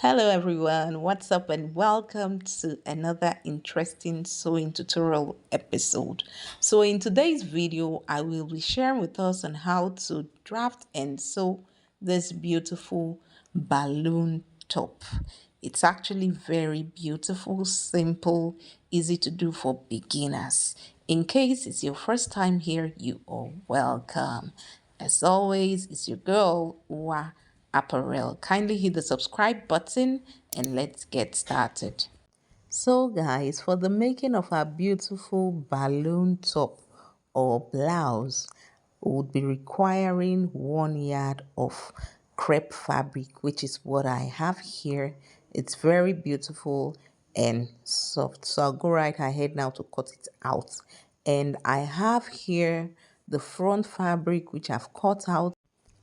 Hello everyone, what's up and welcome to another interesting sewing tutorial episode. So in today's video, I will be sharing with us on how to draft and sew this beautiful balloon top. It's actually very beautiful, simple, easy to do for beginners. In case it's your first time here, you are welcome. As always, it's your girl, Apparel. Kindly hit the subscribe button and let's get started. So guys, for the making of our beautiful balloon top or blouse, we would be requiring 1 yard of crepe fabric, which is what I have here. It's very beautiful and soft. So I'll go right ahead now to cut it out. And I have here the front fabric, which I've cut out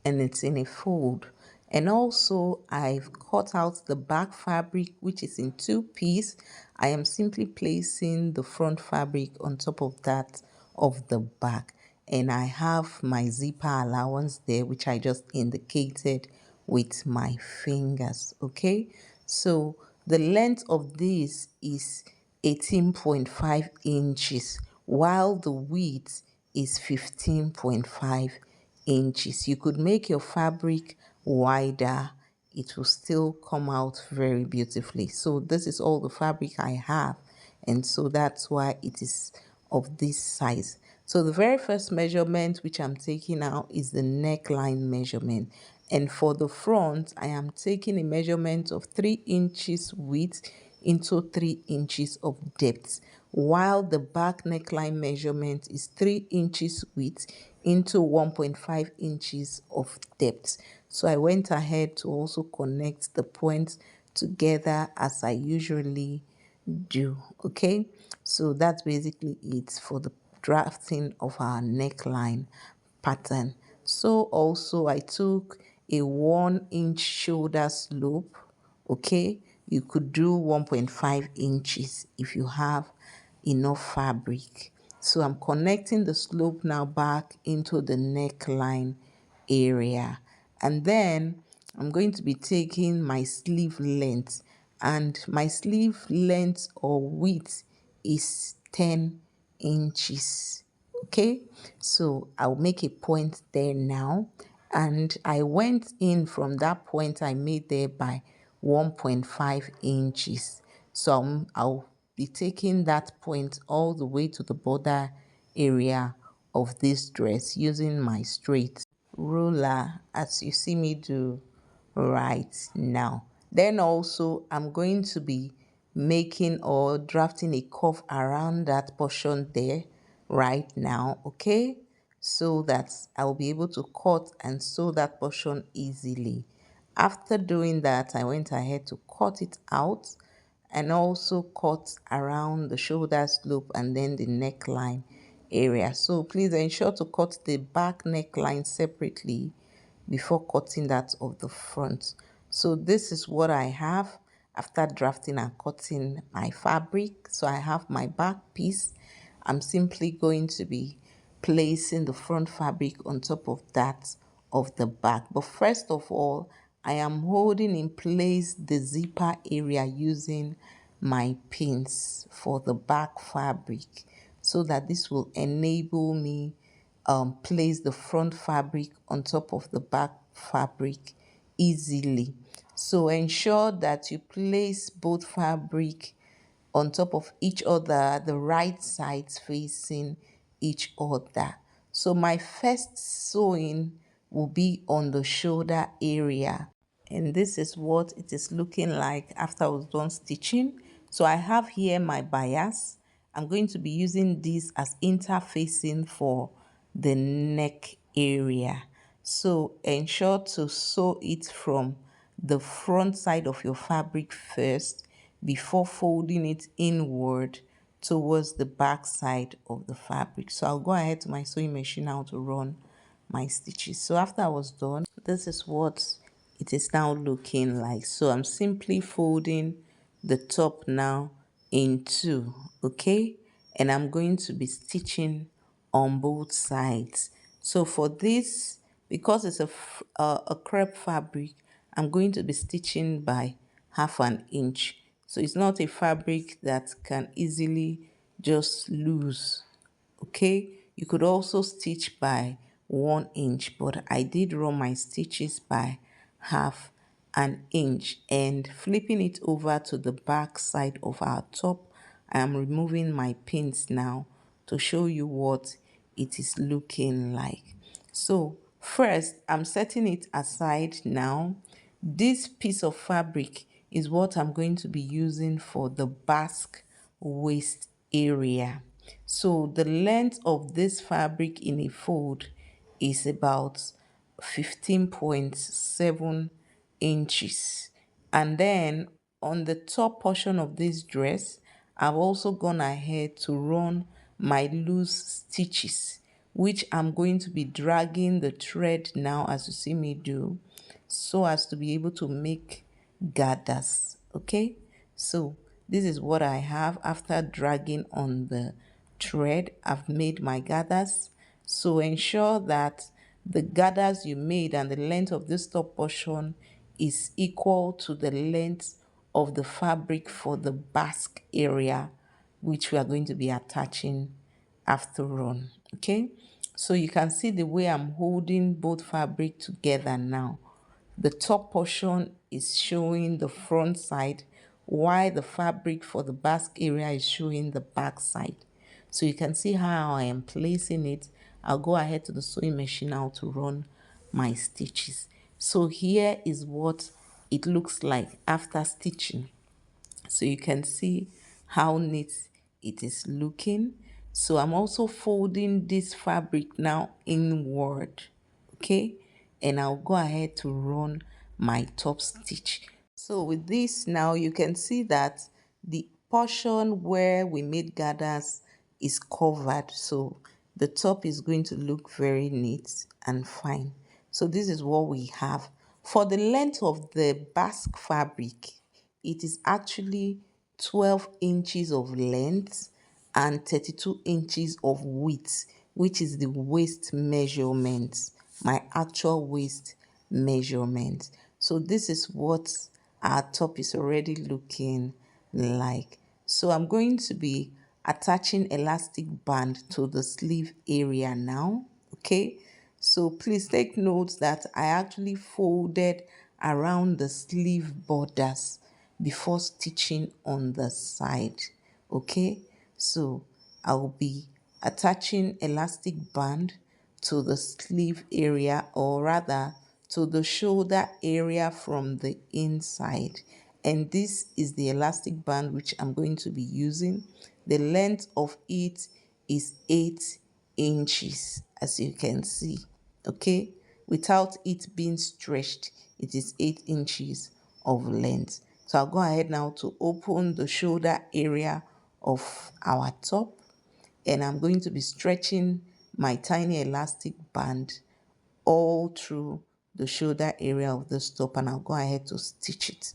and it's in a fold. And also I've cut out the back fabric, which is in 2 pieces. I am simply placing the front fabric on top of that of the back, and I have my zipper allowance there, which I just indicated with my fingers. Okay, so the length of this is 18.5 inches while the width is 15.5 inches. You could make your fabric wider, it will still come out very beautifully. So this is all the fabric I have, and so that's why it is of this size. So the very first measurement which I'm taking now is the neckline measurement, and for the front I am taking a measurement of 3 inches width into 3 inches of depth, while the back neckline measurement is 3 inches width into 1.5 inches of depth. So I went ahead to also connect the points together as I usually do. Okay, so that's basically it for the drafting of our neckline pattern. So also I took a 1 inch shoulder slope. Okay, you could do 1.5 inches if you have enough fabric. So I'm connecting the slope now back into the neckline area, and then I'm going to be taking my sleeve length, and my sleeve length or width is 10 inches. Okay, so I'll make a point there now, and I went in from that point I made there by 1.5 inches. So I'll be taking that point all the way to the border area of this dress using my straight ruler as you see me do right now. Then also I'm going to be making or drafting a curve around that portion there right now, okay, so that I'll be able to cut and sew that portion easily. After doing that, I went ahead to cut it out and also cut around the shoulder slope and then the neckline area. So please ensure to cut the back neckline separately before cutting that of the front. So this is what I have after drafting and cutting my fabric. So I have my back piece. I'm simply going to be placing the front fabric on top of that of the back. But first of all, I am holding in place the zipper area using my pins for the back fabric, so that this will enable me place the front fabric on top of the back fabric easily. So ensure that you place both fabric on top of each other, the right sides facing each other. So my first sewing will be on the shoulder area, and this is what it is looking like after I was done stitching. So I have here my bias. I'm going to be using this as interfacing for the neck area. So ensure to sew it from the front side of your fabric first before folding it inward towards the back side of the fabric. So I'll go ahead to my sewing machine now to run my stitches. So after I was done, this is what it is now looking like. So I'm simply folding the top now in two, okay, and I'm going to be stitching on both sides. So for this, because it's a crepe fabric, I'm going to be stitching by half an inch. So it's not a fabric that can easily just lose. Okay, you could also stitch by 1 inch, but I did run my stitches by half an inch. And flipping it over to the back side of our top, I am removing my pins now to show you what it is looking like. So first, I'm setting it aside now. This piece of fabric is what I'm going to be using for the basque waist area. So the length of this fabric in a fold is about 15.7 inches. And then on the top portion of this dress, I've also gone ahead to run my loose stitches, which I'm going to be dragging the thread now as you see me do, so as to be able to make gathers. Okay, so this is what I have after dragging on the thread. I've made my gathers. So ensure that the gathers you made and the length of this top portion is equal to the length of the fabric for the basque area, which we are going to be attaching after on. Okay, so you can see the way I'm holding both fabric together now. The top portion is showing the front side, while the fabric for the basque area is showing the back side. So you can see how I am placing it. I'll go ahead to the sewing machine now to run my stitches. So here is what it looks like after stitching. So you can see how neat it is looking. So I'm also folding this fabric now inward. Okay, and I'll go ahead to run my top stitch. So with this now, you can see that the portion where we made gathers is covered, so the top is going to look very neat and fine. So this is what we have. For the length of the basque fabric, it is actually 12 inches of length and 32 inches of width, which is the waist measurement, my actual waist measurement. So this is what our top is already looking like. So I'm going to be attaching elastic band to the sleeve area now. Okay, so please take note that I actually folded around the sleeve borders before stitching on the side. Okay, so I'll be attaching elastic band to the sleeve area, or rather to the shoulder area from the inside. And this is the elastic band which I'm going to be using. The length of it is 8 inches, as you can see. Okay, without it being stretched, it is 8 inches of length. So I'll go ahead now to open the shoulder area of our top, and I'm going to be stretching my tiny elastic band all through the shoulder area of this top, and I'll go ahead to stitch it.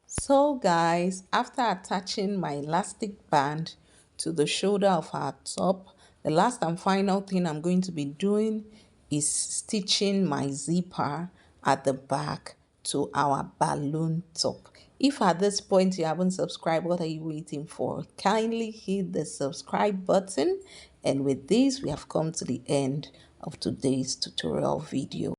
So guys, after attaching my elastic band to the shoulder of our top, the last and final thing I'm going to be doing is stitching my zipper at the back to our balloon top. If at this point you haven't subscribed, what are you waiting for? Kindly hit the subscribe button. And with this, we have come to the end of today's tutorial video.